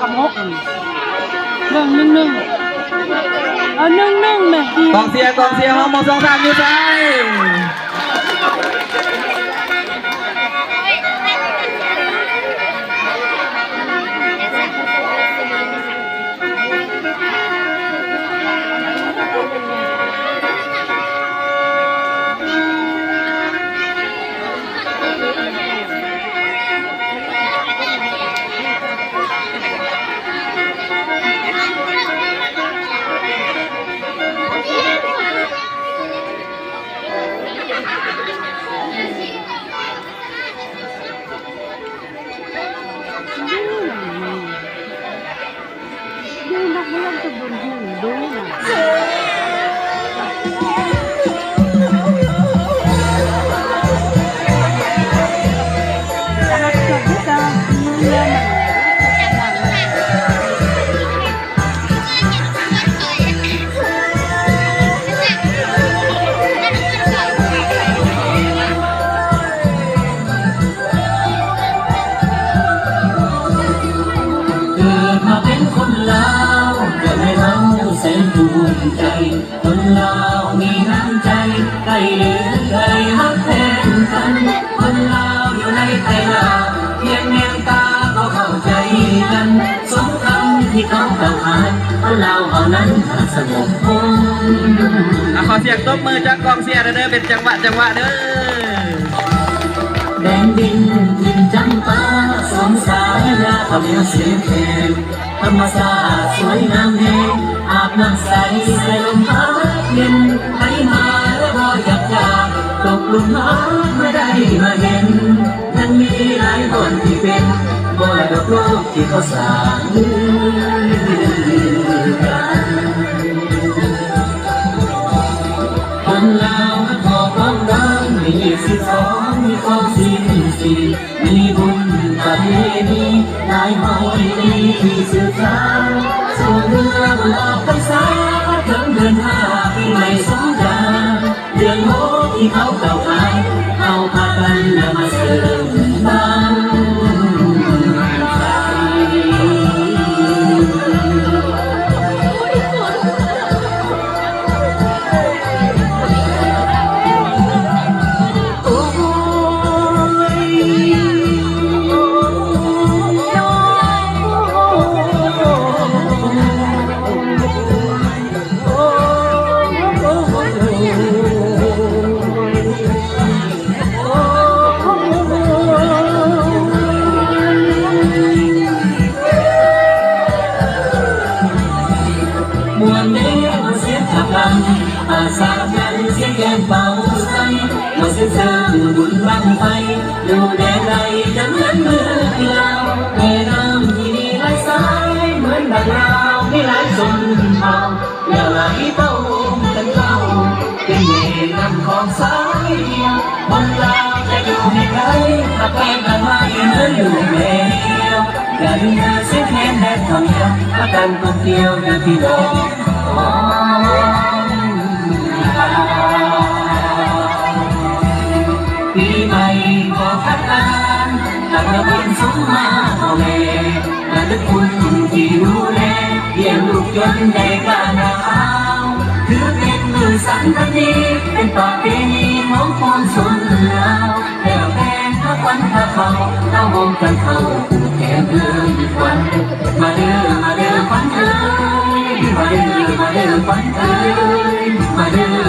กับหกหนึ่งเอาหนึ่งแม่กองเสียห้องมอง2-3อยู่ใจใจคนเรามีน้ำใจใครหรือใครฮักแทนกันคนเราอยู่ในไทยลาวเพียงแนวตาก็เข้าใจกันสมคำที่เขากล่าวขานคนเราเอานั้นสงบคงขอเสียงตบมือจากกองเสียเด้อเป็นจังหวะเด้อแดนดินถิ่นจำปาสองสายยาเขาเลี้ยงเสียงแขกธรรมชาติสวยงามแห่งอาบน้ำใสใส่ลมพัดเย็นใครมาแล้วพออยากจากตกลุมหาไม่ได้มาเห็นนั้นมีหลายคนที่เป็นมรดกโลกที่เขาสร้างคนลาวขอความรักมี12มีความ44มีบุญประเพณีหลายหอยดีที่สืบสานส่งเรือบุญออกพรรษาถึงเดือน5ปีใหม่สงกรานต์เดือน6ที่เขาเก่าขายเอาพากันแล้วมาเสริมบ้านอาสากันเสียงแกนเป่าใสมาเส้นบุญบังไฟอยู่แดนใดจะเหมือนเมืองที่เราแม่น้ำที่มีหลายสายเหมือนดังเรามีหลายชนเผ่าอย่าไหลเต้ากันเข้าเป็นเวรนำของสายเดียวคนเราจะอยู่ให้ใครถ้าเป็นกันมาเหมือนอยู่เดียวอย่าลืมเสียงแคนแดนเท่าเดียวถ้ากันคนเดียวอยู่ที่โลกปีใหม่ขอพัฒนาตั้งระเบียบสมมาพ่อแม่และทุกคนที่ดูแลเลี้ยงลูกจนได้กล้าหาญถือเป็นมือสันทันดีเป็นประเพณีของคนส่วนเราแล้วแทนพระควันพระเขาเราวงกันเข้าแก่เดินควันมาเด้อควันเอ้ยมาเด้อควันเอ้ยมาเด้อ